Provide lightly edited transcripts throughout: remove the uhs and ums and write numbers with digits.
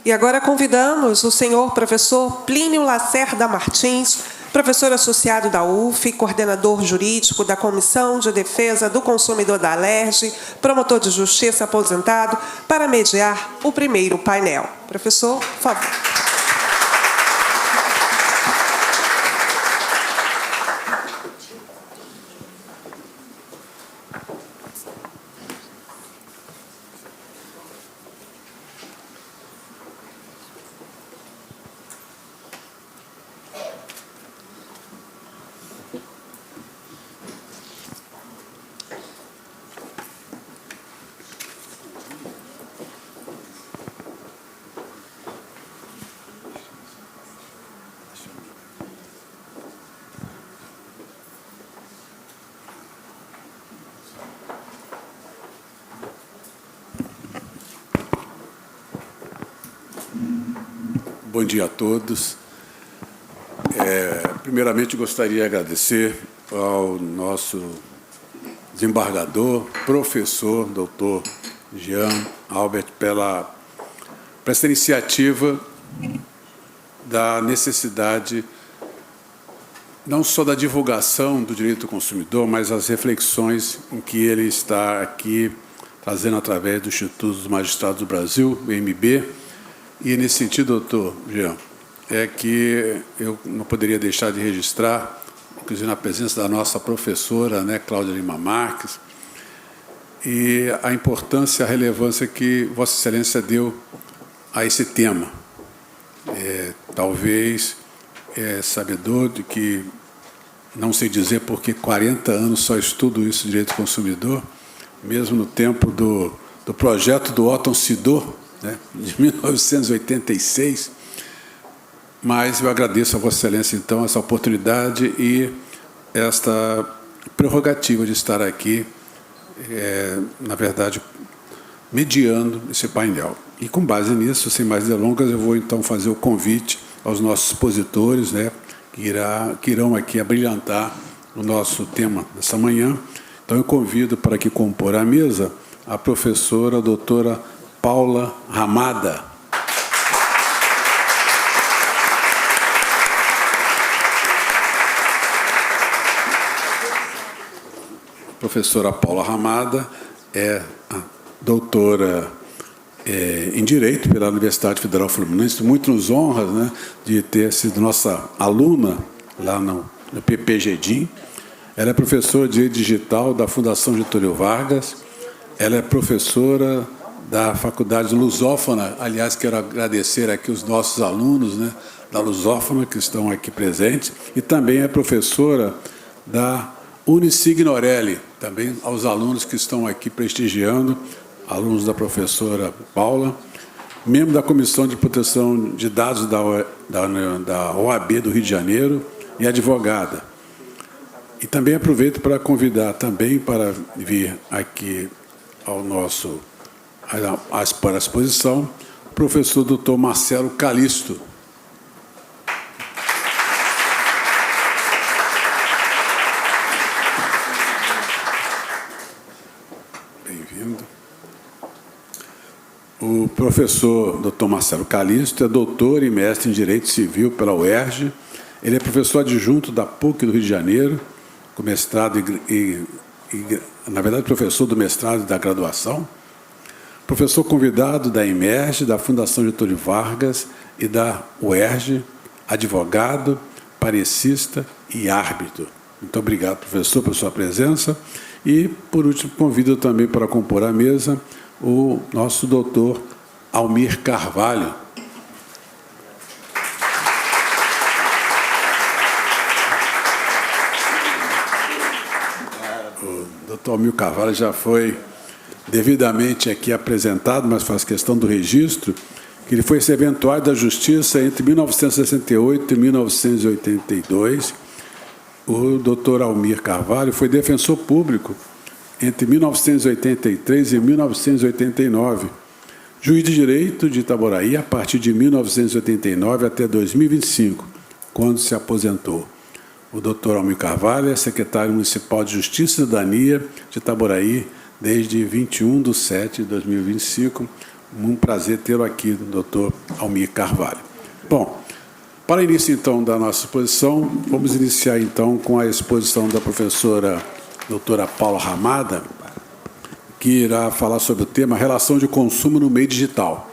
E agora convidamos o senhor professor Plínio Lacerda Martins, professor associado da UF, coordenador jurídico da Comissão de Defesa do Consumidor da Alerj, promotor de justiça aposentado, para mediar o primeiro painel. Professor, por favor. Bom dia a todos. Primeiramente, gostaria de agradecer ao nosso desembargador, professor, doutor Jean Albert, pela essa iniciativa da necessidade não só da divulgação do direito do consumidor, mas as reflexões em que ele está aqui trazendo através do Instituto dos Magistrados do Brasil, o IMB. E, nesse sentido, doutor Jean, é que eu não poderia deixar de registrar, inclusive na presença da nossa professora, né, Cláudia Lima Marques, e a importância, a relevância que Vossa Excelência deu a esse tema. Talvez sabedor de que, não sei dizer porque 40 anos só estudo isso, direito do consumidor, mesmo no tempo do projeto do Otton Sidor, né, de 1986, mas eu agradeço a Vossa Excelência, então, essa oportunidade e esta prerrogativa de estar aqui, na verdade, mediando esse painel. E, com base nisso, sem mais delongas, eu vou, então, fazer o convite aos nossos expositores, né, que irão aqui abrilhantar o nosso tema dessa manhã. Então, eu convido para que compor a mesa a professora, a doutora Paula Hamada. A professora Paula Hamada é a doutora em Direito pela Universidade Federal Fluminense. Muito nos honra, né, de ter sido nossa aluna lá no PPGDIM. Ela é professora de Direito Digital da Fundação Getúlio Vargas. Ela é professora da Faculdade Lusófona. Aliás, quero agradecer aqui os nossos alunos, né, da Lusófona que estão aqui presentes, e também é professora da Unisignorelli, também aos alunos que estão aqui prestigiando, alunos da professora Paula, membro da Comissão de Proteção de Dados da OAB do Rio de Janeiro e advogada. E também aproveito para convidar também para vir aqui ao nosso para a exposição, o professor doutor Marcelo Calisto. Bem-vindo. O professor doutor Marcelo Calisto é doutor e mestre em Direito Civil pela UERJ. Ele é professor adjunto da PUC do Rio de Janeiro, com mestrado na verdade, professor do mestrado e da graduação. Professor convidado da IMERJ, da Fundação Getúlio Vargas e da UERJ, advogado, parecista e árbitro. Muito obrigado, professor, por sua presença. E, por último, convido também para compor a mesa o nosso doutor Almir Carvalho. O doutor Almir Carvalho já foi devidamente aqui apresentado, mas faz questão do registro, que ele foi serventuário da Justiça entre 1968 e 1982. O doutor Almir Carvalho foi defensor público entre 1983 e 1989, juiz de direito de Itaboraí a partir de 1989 até 2025, quando se aposentou. O doutor Almir Carvalho é secretário municipal de Justiça e Cidadania de Itaboraí desde 21 de 7 de 2025. Um prazer tê-lo aqui, doutor Almir Carvalho. Bom, para início, então, da nossa exposição, vamos iniciar, então, com a exposição da professora doutora Paula Ramada, que irá falar sobre o tema relação de consumo no meio digital.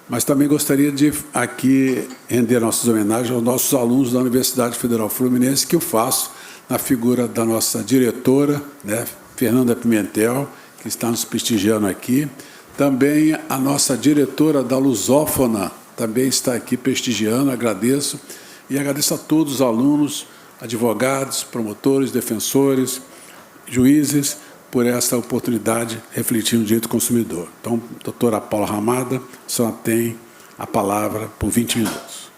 Mas também gostaria de aqui render nossas homenagens aos nossos alunos da Universidade Federal Fluminense, que eu faço na figura da nossa diretora, né, Fernanda Pimentel, que está nos prestigiando aqui. Também a nossa diretora da Lusófona também está aqui prestigiando, agradeço. E agradeço a todos os alunos, advogados, promotores, defensores, juízes, por essa oportunidade de refletir no direito do consumidor. Então, doutora Paula Ramada, a senhora tem a palavra por 20 minutos.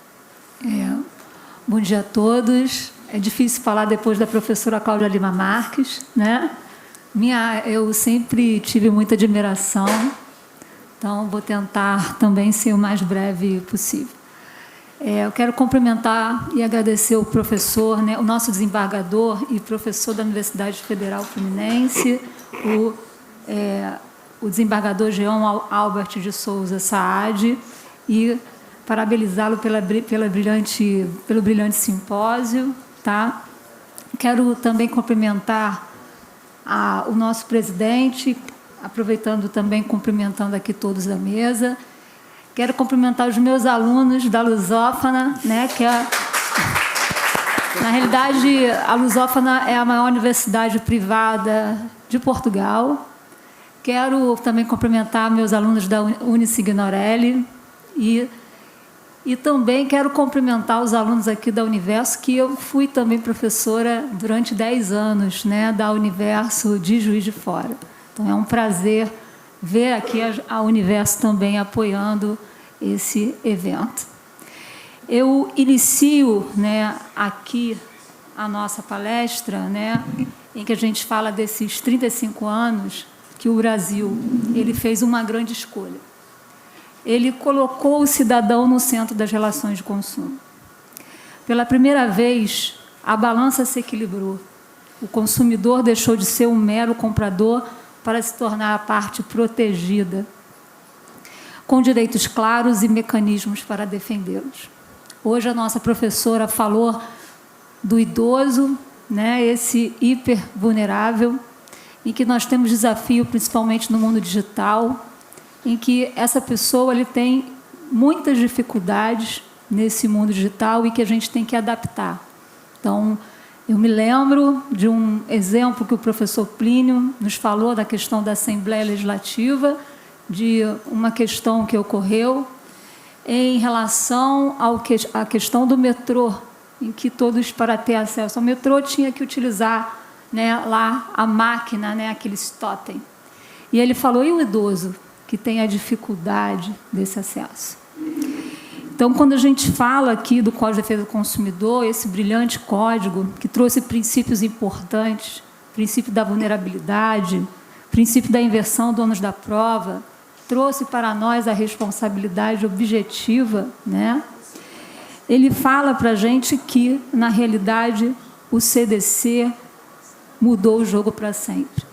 Bom dia a todos. É difícil falar depois da professora Cláudia Lima Marques, né? Eu sempre tive muita admiração, então vou tentar também ser o mais breve possível. Eu quero cumprimentar e agradecer o professor, né, o nosso desembargador e professor da Universidade Federal Fluminense, o desembargador Jean Albert de Souza Saad, e parabenizá-lo pelo brilhante simpósio. Tá? Quero também cumprimentar o nosso presidente, aproveitando também, cumprimentando aqui todos da mesa. Quero cumprimentar os meus alunos da Lusófona, né, que na realidade, a Lusófona é a maior universidade privada de Portugal. Quero também cumprimentar meus alunos da Unisignorelli e também quero cumprimentar os alunos aqui da Universo, que eu fui também professora durante 10 anos, né, da Universo de Juiz de Fora. Então, é um prazer ver aqui a Universo também apoiando esse evento. Eu inicio, né, aqui a nossa palestra, né, em que a gente fala desses 35 anos que o Brasil ele fez uma grande escolha. Ele colocou o cidadão no centro das relações de consumo. Pela primeira vez, a balança se equilibrou. O consumidor deixou de ser um mero comprador para se tornar a parte protegida, com direitos claros e mecanismos para defendê-los. Hoje a nossa professora falou do idoso, né, esse hipervulnerável, em que nós temos desafio, principalmente no mundo digital, em que essa pessoa ele tem muitas dificuldades nesse mundo digital e que a gente tem que adaptar. Então, eu me lembro de um exemplo que o professor Plínio nos falou da questão da Assembleia Legislativa, de uma questão que ocorreu em relação à questão do metrô, em que todos, para ter acesso ao metrô, tinham que utilizar, né, lá a máquina, né, aquele totem. E ele falou, e o idoso, que tem a dificuldade desse acesso? Então, quando a gente fala aqui do Código de Defesa do Consumidor, esse brilhante código que trouxe princípios importantes, princípio da vulnerabilidade, princípio da inversão do ônus da prova, trouxe para nós a responsabilidade objetiva, né? Ele fala para a gente que, na realidade, o CDC mudou o jogo para sempre.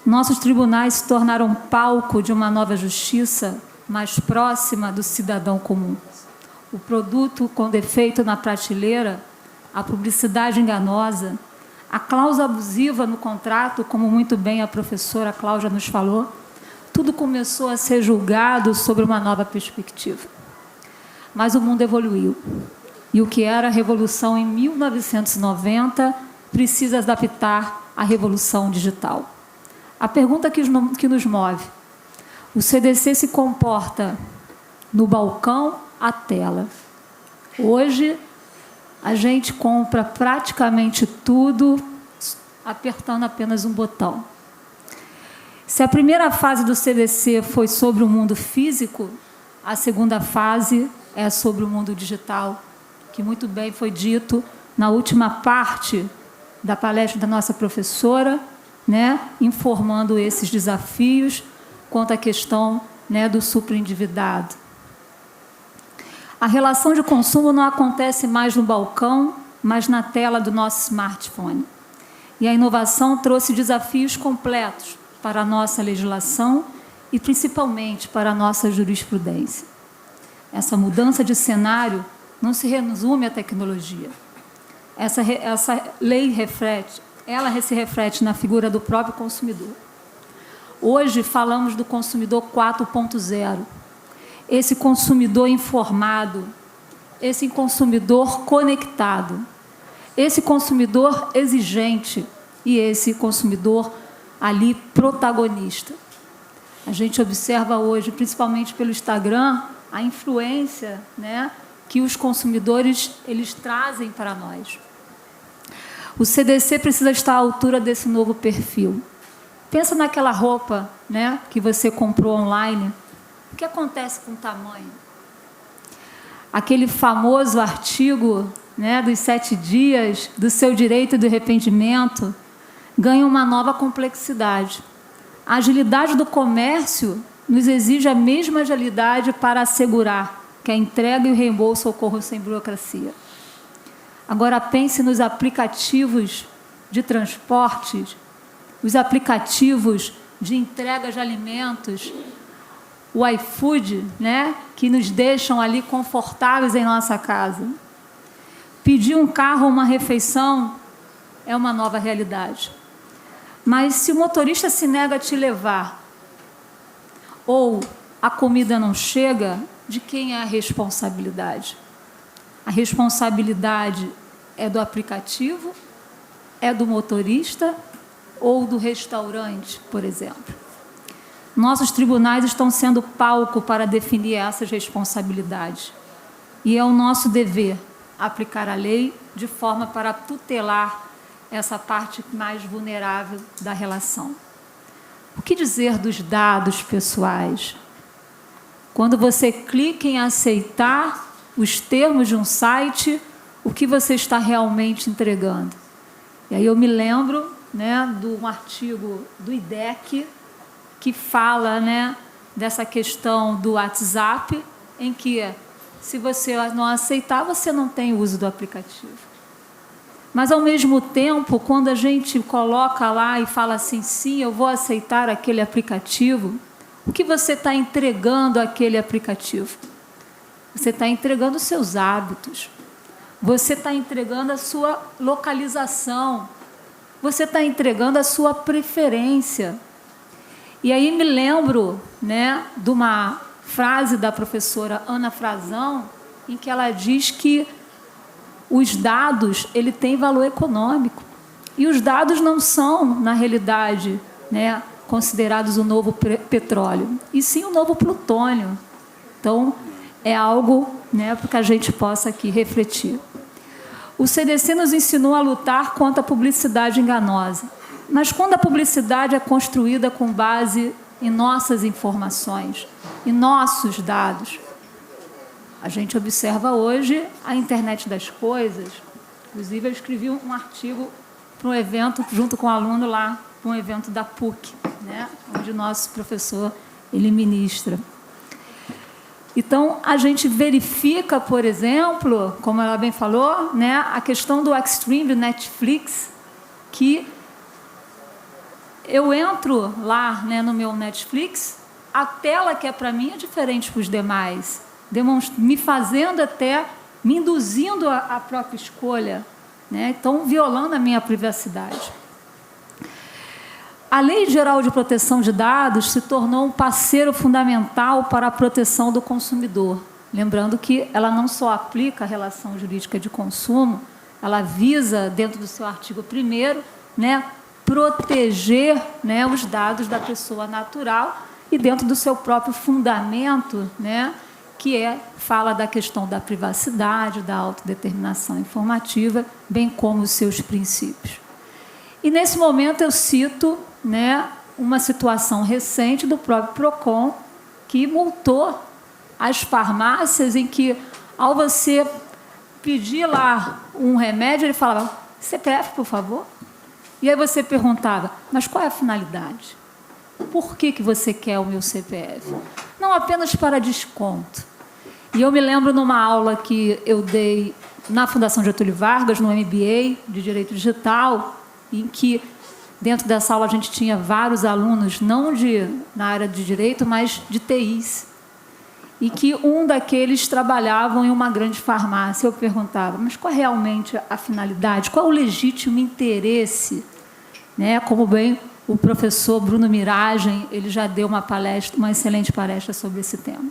Nossos tribunais se tornaram palco de uma nova justiça mais próxima do cidadão comum. O produto com defeito na prateleira, a publicidade enganosa, a cláusula abusiva no contrato, como muito bem a professora Cláudia nos falou, tudo começou a ser julgado sobre uma nova perspectiva. Mas o mundo evoluiu. E o que era a revolução em 1990 precisa adaptar à revolução digital. A pergunta que nos move: o CDC se comporta no balcão à tela. Hoje, a gente compra praticamente tudo apertando apenas um botão. Se a primeira fase do CDC foi sobre o mundo físico, a segunda fase é sobre o mundo digital, que muito bem foi dito na última parte da palestra da nossa professora, né, informando esses desafios quanto à questão, né, do superendividado. A relação de consumo não acontece mais no balcão, mas na tela do nosso smartphone. E a inovação trouxe desafios completos para a nossa legislação e principalmente para a nossa jurisprudência. Essa mudança de cenário não se resume à tecnologia. Essa lei se reflete na figura do próprio consumidor. Hoje falamos do consumidor 4.0. Esse consumidor informado, esse consumidor conectado, esse consumidor exigente e esse consumidor ali protagonista. A gente observa hoje, principalmente pelo Instagram, a influência, né, que os consumidores eles trazem para nós. O CDC precisa estar à altura desse novo perfil. Pensa naquela roupa, né, que você comprou online. O que acontece com o tamanho? Aquele famoso artigo, né, dos 7 dias, do seu direito de arrependimento, ganha uma nova complexidade. A agilidade do comércio nos exige a mesma agilidade para assegurar que a entrega e o reembolso ocorram sem burocracia. Agora pense nos aplicativos de transportes, os aplicativos de entrega de alimentos, o iFood, né, que nos deixam ali confortáveis em nossa casa. Pedir um carro ou uma refeição é uma nova realidade. Mas se o motorista se nega a te levar, ou a comida não chega, de quem é a responsabilidade? A responsabilidade é do aplicativo, é do motorista ou do restaurante, por exemplo? Nossos tribunais estão sendo palco para definir essas responsabilidades. E é o nosso dever aplicar a lei de forma para tutelar essa parte mais vulnerável da relação. O que dizer dos dados pessoais? Quando você clica em aceitar os termos de um site, o que você está realmente entregando? E aí eu me lembro, né, de um artigo do IDEC que fala, né, dessa questão do WhatsApp, em que, se você não aceitar, você não tem uso do aplicativo. Mas, ao mesmo tempo, quando a gente coloca lá e fala assim, sim, eu vou aceitar aquele aplicativo, o que você está entregando àquele aplicativo? Você está entregando os seus hábitos. Você está entregando a sua localização. Você está entregando a sua preferência. E aí me lembro, né, de uma frase da professora Ana Frazão, em que ela diz que os dados ele têm valor econômico. E os dados não são, na realidade, né, considerados o novo petróleo, e sim o novo plutônio. Então, é algo, né, para que a gente possa aqui refletir. O CDC nos ensinou a lutar contra a publicidade enganosa. Mas quando a publicidade é construída com base em nossas informações, em nossos dados, a gente observa hoje a internet das coisas. Inclusive, eu escrevi um artigo para um evento, junto com um aluno lá, para um evento da PUC, né, onde o nosso professor ele ministra. Então, a gente verifica, por exemplo, como ela bem falou, né, a questão do Extreme do Netflix, que eu entro lá, né, no meu Netflix, a tela que é para mim é diferente para os demais, me fazendo até, me induzindo a própria escolha, né, então violando a minha privacidade. A Lei Geral de Proteção de Dados se tornou um parceiro fundamental para a proteção do consumidor. Lembrando que ela não só aplica a relação jurídica de consumo, ela visa, dentro do seu artigo 1º, né, proteger, né, os dados da pessoa natural e dentro do seu próprio fundamento, né, que fala da questão da privacidade, da autodeterminação informativa, bem como os seus princípios. E, nesse momento, eu cito, né, uma situação recente do próprio PROCON, que multou as farmácias em que, ao você pedir lá um remédio, ele falava, CPF, por favor? E aí você perguntava, mas qual é a finalidade? Por que você quer o meu CPF? Não apenas para desconto. E eu me lembro numa aula que eu dei na Fundação Getúlio Vargas, no MBA de Direito Digital, em que Dentro dessa aula a gente tinha vários alunos, não na área de direito, mas de TIs. E que um daqueles trabalhavam em uma grande farmácia. Eu perguntava, mas qual é realmente a finalidade? Qual é o legítimo interesse? Né? Como bem o professor Bruno Miragem, ele já deu uma excelente palestra sobre esse tema.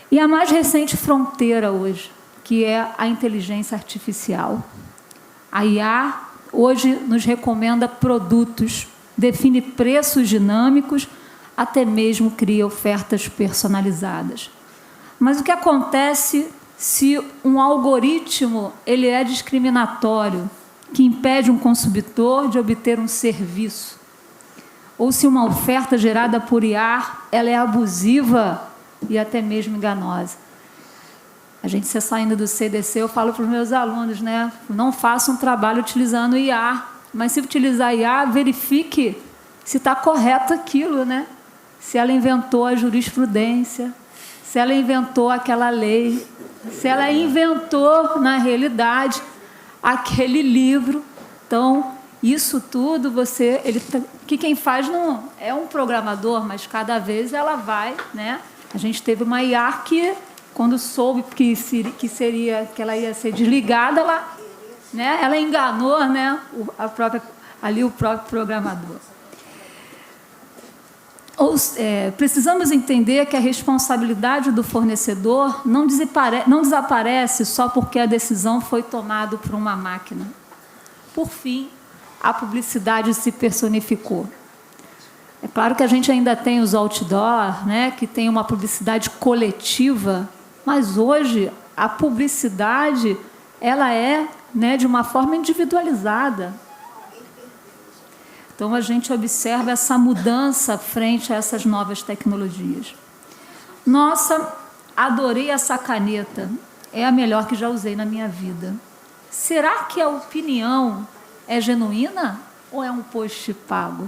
E a mais recente fronteira hoje, que é a inteligência artificial. A IA hoje nos recomenda produtos, define preços dinâmicos, até mesmo cria ofertas personalizadas. Mas o que acontece se um algoritmo ele é discriminatório, que impede um consumidor de obter um serviço? Ou se uma oferta gerada por IA ela é abusiva e até mesmo enganosa? A gente se saindo do CDC, eu falo para os meus alunos, né? Não faça um trabalho utilizando IA, mas se utilizar IA, verifique se está correto aquilo, né? Se ela inventou a jurisprudência, se ela inventou aquela lei, se ela inventou, na realidade, aquele livro. Então, isso tudo, que quem faz não é um programador, mas cada vez ela vai, né? A gente teve uma IA que, quando soube que ela ia ser desligada, ela enganou, né, o próprio programador. Precisamos entender que a responsabilidade do fornecedor não desaparece só porque a decisão foi tomada por uma máquina. Por fim, a publicidade se personificou. É claro que a gente ainda tem os outdoor, né, que tem uma publicidade coletiva, mas hoje a publicidade ela é, né, de uma forma individualizada. Então, a gente observa essa mudança frente a essas novas tecnologias. Nossa, adorei essa caneta. É a melhor que já usei na minha vida. Será que a opinião é genuína ou é um post pago?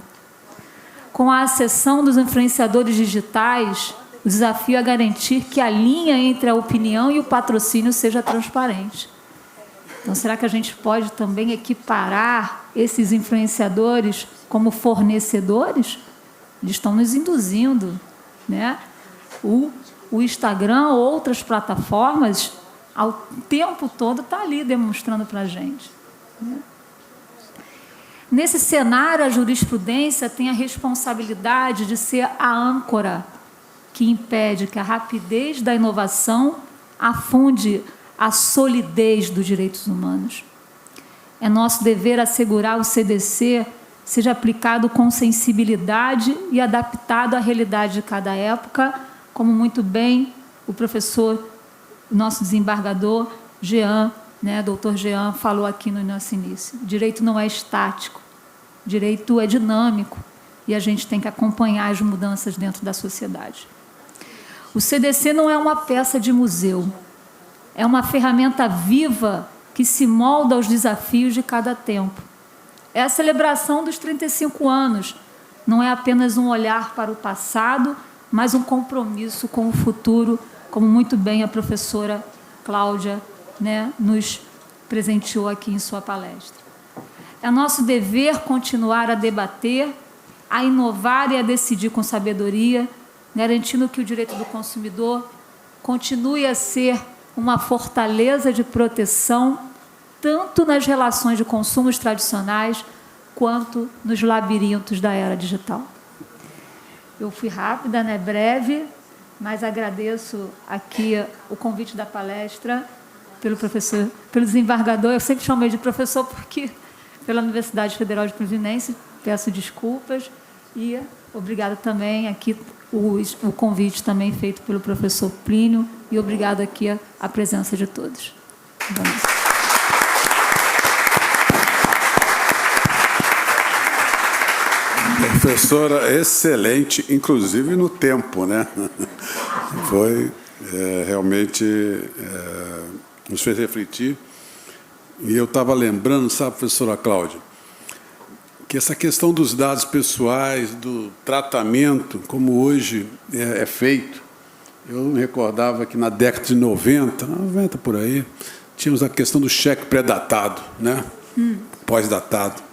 Com a acessão dos influenciadores digitais, o desafio é garantir que a linha entre a opinião e o patrocínio seja transparente. Então, será que a gente pode também equiparar esses influenciadores como fornecedores? Eles estão nos induzindo, né? O Instagram ou outras plataformas, ao tempo todo, está ali demonstrando para a gente. Né? Nesse cenário, a jurisprudência tem a responsabilidade de ser a âncora que impede que a rapidez da inovação afunde a solidez dos direitos humanos. É nosso dever assegurar o CDC seja aplicado com sensibilidade e adaptado à realidade de cada época, como muito bem o professor, o nosso desembargador, Jean, né, doutor Jean, falou aqui no nosso início. O direito não é estático, o direito é dinâmico e a gente tem que acompanhar as mudanças dentro da sociedade. O CDC não é uma peça de museu, é uma ferramenta viva que se molda aos desafios de cada tempo. É a celebração dos 35 anos, não é apenas um olhar para o passado, mas um compromisso com o futuro, como muito bem a professora Cláudia, né, nos presenteou aqui em sua palestra. É nosso dever continuar a debater, a inovar e a decidir com sabedoria, garantindo que o direito do consumidor continue a ser uma fortaleza de proteção, tanto nas relações de consumos tradicionais, quanto nos labirintos da era digital. Eu fui rápida, né, breve, mas agradeço aqui o convite da palestra pelo professor, pelo desembargador. Eu sempre chamei de professor porque, pela Universidade Federal de Fluminense, peço desculpas e obrigado também aqui o convite também feito pelo professor Plínio e obrigado aqui a presença de todos. Vamos. Professora excelente, inclusive no tempo, né? Foi realmente nos fez refletir. E eu estava lembrando, sabe, professora Cláudia, que essa questão dos dados pessoais, do tratamento, como hoje é feito, eu me recordava que na década de 90 por aí, tínhamos a questão do cheque pré-datado, né? Pós-datado.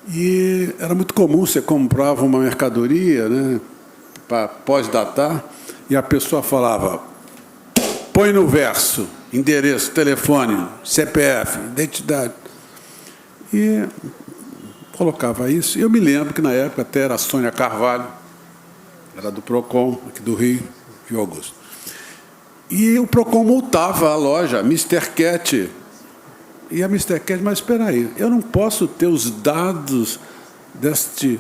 E era muito comum, você comprava uma mercadoria, né, para pós-datar, e a pessoa falava, põe no verso, endereço, telefone, CPF, identidade. E colocava isso. E eu me lembro que, na época, até era a Sônia Carvalho, era do PROCON, aqui do Rio, Rio Augusto. E o PROCON multava a loja, Mr. Cat. E a Mr. Cat, mas espera aí, eu não posso ter os dados deste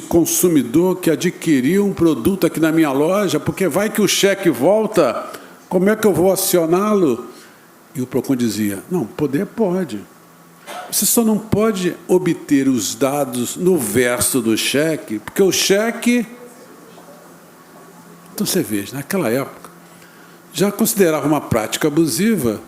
consumidor que adquiriu um produto aqui na minha loja, porque vai que o cheque volta, como é que eu vou acioná-lo? E o PROCON dizia, não, poder pode. Você só não pode obter os dados no verso do cheque, porque o cheque... Então, você veja, naquela época, já considerava uma prática abusiva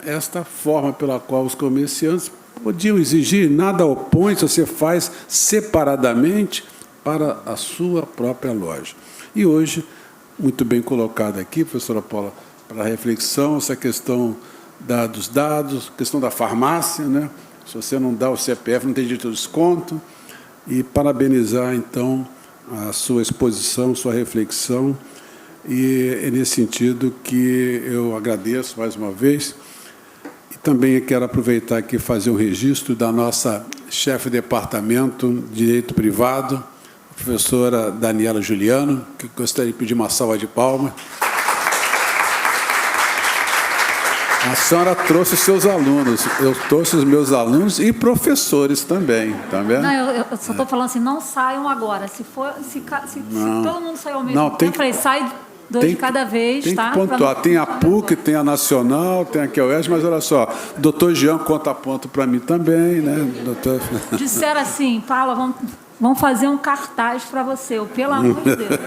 esta forma pela qual os comerciantes podiam exigir, nada opõe se você faz separadamente para a sua própria loja. E hoje, muito bem colocado aqui, professora Paula, para a reflexão, essa questão dos dados, questão da farmácia, né? Se você não dá o CPF, não tem direito ao desconto, e parabenizar, então, a sua exposição, sua reflexão, e é nesse sentido que eu agradeço mais uma vez. E também quero aproveitar aqui e fazer um registro da nossa chefe de departamento de Direito Privado, a professora Daniela Juliano, que gostaria de pedir uma salva de palmas. A senhora trouxe seus alunos, eu trouxe os meus alunos e professores também, tá vendo? Não, eu só estou falando assim, não saiam agora. Se todo mundo sair ao mesmo tempo, eu falei, sai dois de cada vez, tem tá? Tem que pontuar. Tem a PUC, tem a Nacional, tem a QES, mas olha só, o doutor Jean conta ponto para mim também, né? Doutor... Disseram assim, Paula, vamos fazer um cartaz para você, pelo amor de Deus.